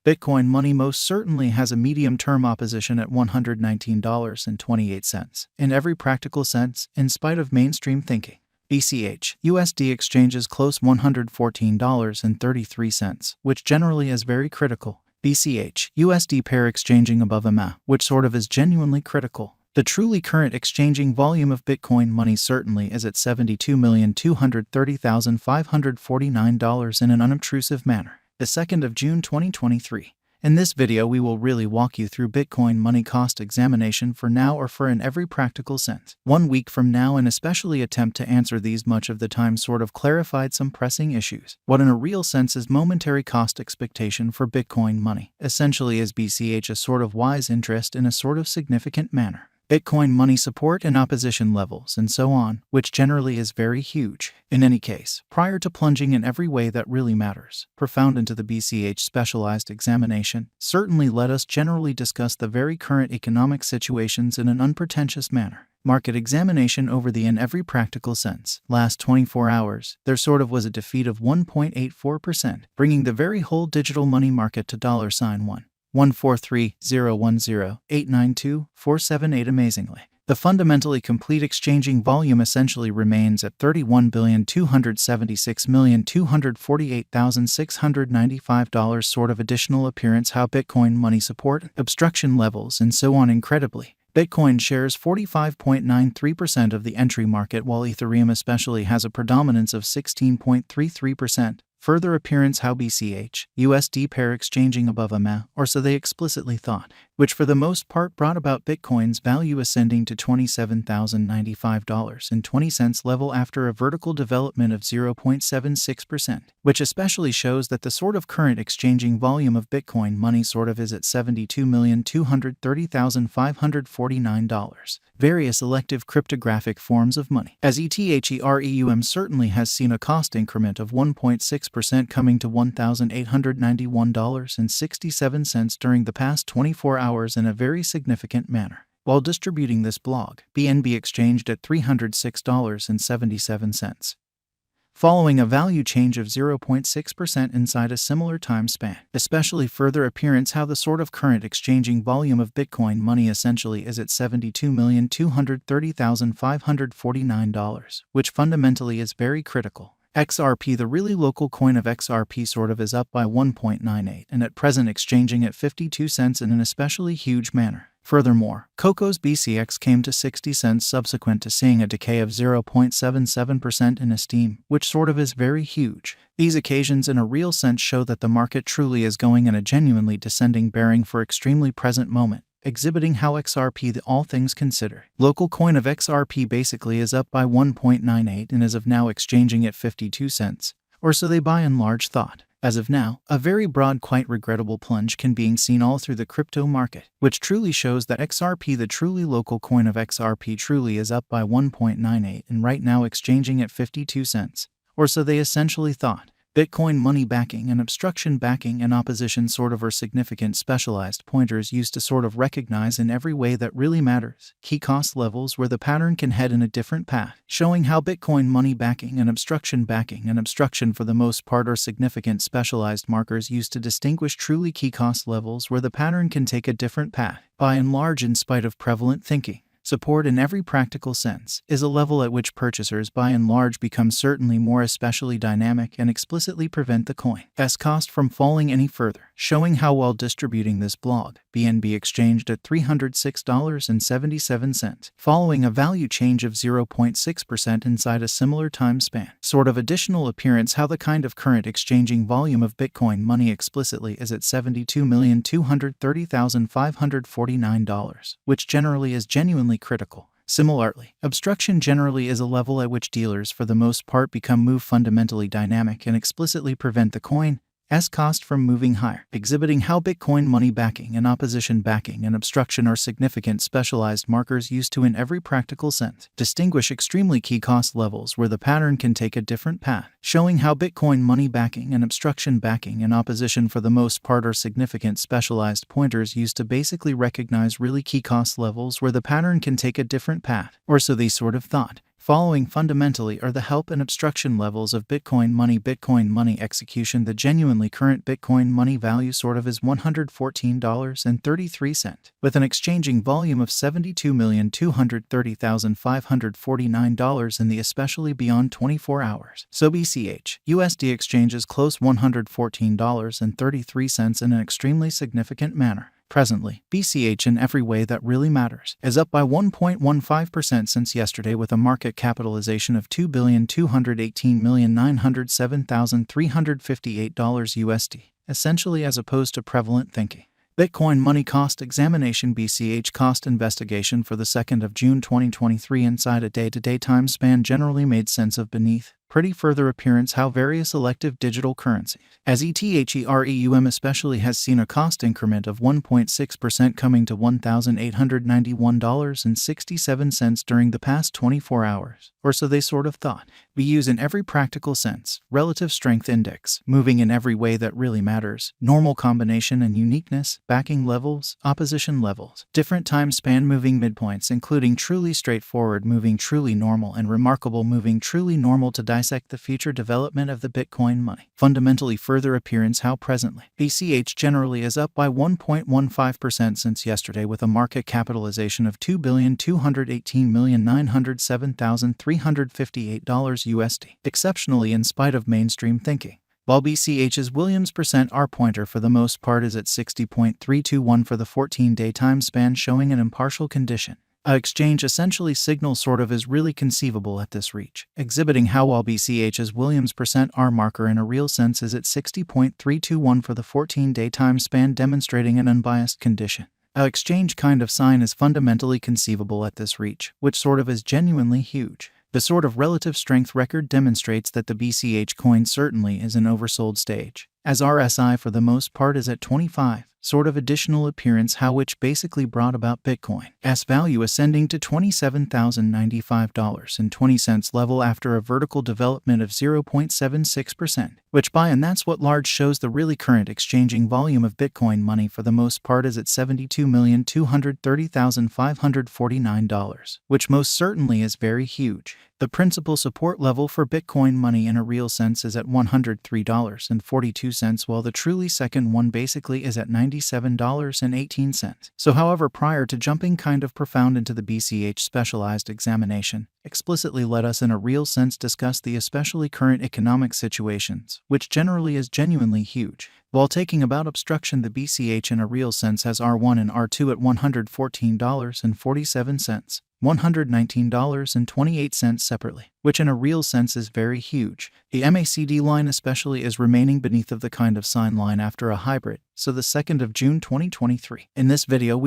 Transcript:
Bitcoin money most certainly has a medium-term opposition at $119.28. In every practical sense, in spite of mainstream thinking. BCH USD exchanges close $114.33, which generally is very critical. BCH USD pair exchanging above EMA, which sort of is genuinely critical. The truly current exchanging volume of Bitcoin money certainly is at $72,230,549 in an unobtrusive manner. The 2nd of June 2023. In this video we will really walk you through Bitcoin money cost examination for now or for in every practical sense. 1 week from now and especially attempt to answer these much of the time sort of clarified some pressing issues. What in a real sense is momentary cost expectation for Bitcoin money? Essentially is BCH a sort of wise interest in a sort of significant manner. Bitcoin money support and opposition levels and so on, which generally is very huge. In any case, prior to plunging in every way that really matters, profound into the BCH specialized examination, certainly let us generally discuss the very current economic situations in an unpretentious manner. Market examination over the in every practical sense. Last 24 hours, there sort of was a defeat of 1.84%, bringing the very whole digital money market to $1,430,10892,478 amazingly. The fundamentally complete exchanging volume essentially remains at $31,276,248,695 sort of additional appearance how Bitcoin money support, obstruction levels and so on incredibly. Bitcoin shares 45.93% of the entry market while Ethereum especially has a predominance of 16.33%. Further appearance how BCH, USD pair exchanging above EMA, or so they explicitly thought, which for the most part brought about Bitcoin's value ascending to $27,095.20 level after a vertical development of 0.76%, which especially shows that the sort of current exchanging volume of Bitcoin money sort of is at $72,230,549. Various elective cryptographic forms of money. As ETHEREUM certainly has seen a cost increment of 1.6% coming to $1,891.67 during the past 24 hours in a very significant manner. While distributing this blog, BNB exchanged at $306.77. Following a value change of 0.6% inside a similar time span. Especially further appearance how the sort of current exchanging volume of Bitcoin money essentially is at $72,230,549, which fundamentally is very critical. XRP, the really local coin of XRP sort of is up by 1.98 and at present exchanging at 52 cents in an especially huge manner. Furthermore, Coco's BCX came to 60 cents subsequent to seeing a decay of 0.77% in esteem, which sort of is very huge. These occasions in a real sense show that the market truly is going in a genuinely descending bearing for extremely present moment, exhibiting how XRP, the all things considered, local coin of XRP basically is up by 1.98 and is of now exchanging at 52 cents, or so they by and large thought. As of now, a very broad, quite regrettable plunge can be seen all through the crypto market, which truly shows that XRP, the truly local coin of XRP, truly is up by 1.98 and right now exchanging at 52 cents, or so they essentially thought. Bitcoin money backing and obstruction backing and opposition sort of are significant specialized pointers used to sort of recognize in every way that really matters key cost levels where the pattern can head in a different path, showing how Bitcoin money backing and obstruction for the most part are significant specialized markers used to distinguish truly key cost levels where the pattern can take a different path, by and large in spite of prevalent thinking. Support in every practical sense is a level at which purchasers by and large become certainly more especially dynamic and explicitly prevent the coin's cost from falling any further, showing how while distributing this blog, BNB exchanged at $306.77, following a value change of 0.6% inside a similar time span. Sort of additional appearance how the kind of current exchanging volume of Bitcoin money explicitly is at $72,230,549, which generally is genuinely critical. Similarly, obstruction generally is a level at which dealers for the most part move fundamentally dynamic and explicitly prevent the coin's cost from moving higher, exhibiting how Bitcoin money backing and opposition backing and obstruction are significant specialized markers used to in every practical sense distinguish extremely key cost levels where the pattern can take a different path, showing how Bitcoin money backing and obstruction backing and opposition for the most part are significant specialized pointers used to basically recognize really key cost levels where the pattern can take a different path, or so they sort of thought. Following fundamentally are the help and obstruction levels of Bitcoin money. Bitcoin money execution. The genuinely current Bitcoin money value sort of is $114.33, with an exchanging volume of $72,230,549 in the especially beyond 24 hours. So BCH USD exchanges close $114.33 in an extremely significant manner. Presently, BCH in every way that really matters is up by 1.15% since yesterday, with a market capitalization of $2,218,907,358 USD, essentially, as opposed to prevalent thinking. Bitcoin money cost examination. BCH cost investigation for the 2nd of June 2023 inside a day-to-day time span generally made sense of beneath. Pretty further appearance how various elective digital currencies, as ETHEREUM especially, has seen a cost increment of 1.6% coming to $1,891.67 during the past 24 hours, or so they sort of thought. We use in every practical sense, relative strength index, moving in every way that really matters, normal combination and uniqueness, backing levels, opposition levels, different time span moving midpoints, including truly straightforward moving truly normal and remarkable moving truly normal, to dissect the future development of the Bitcoin money. Fundamentally further appearance how presently BCH generally is up by 1.15% since yesterday, with a market capitalization of $2,218,907,358 USD, exceptionally in spite of mainstream thinking. While BCH's Williams percent R pointer for the most part is at 60.321 for the 14-day time span, showing an impartial condition. A exchange essentially signal sort of is really conceivable at this reach, exhibiting how while BCH's Williams percent R marker in a real sense is at 60.321 for the 14-day time span, demonstrating an unbiased condition. A exchange kind of sign is fundamentally conceivable at this reach, which sort of is genuinely huge. The sort of relative strength record demonstrates that the BCH coin certainly is an oversold stage, as RSI for the most part is at 25. Sort of additional appearance how which basically brought about Bitcoin's value ascending to $27,095.20 level after a vertical development of 0.76%, which by and that's what large shows the really current exchanging volume of Bitcoin money for the most part is at $72,230,549, which most certainly is very huge. The principal support level for Bitcoin money in a real sense is at $103.42, while the truly second one basically is at $97.18. So however, prior to jumping kind of profound into the BCH specialized examination, explicitly let us in a real sense discuss the especially current economic situations, which generally is genuinely huge. While taking about obstruction, the BCH in a real sense has R1 and R2 at $114.47, $119.28 separately, which in a real sense is very huge. The MACD line especially is remaining beneath of the kind of sign line after a hybrid, so the 2nd of June 2023. In this video we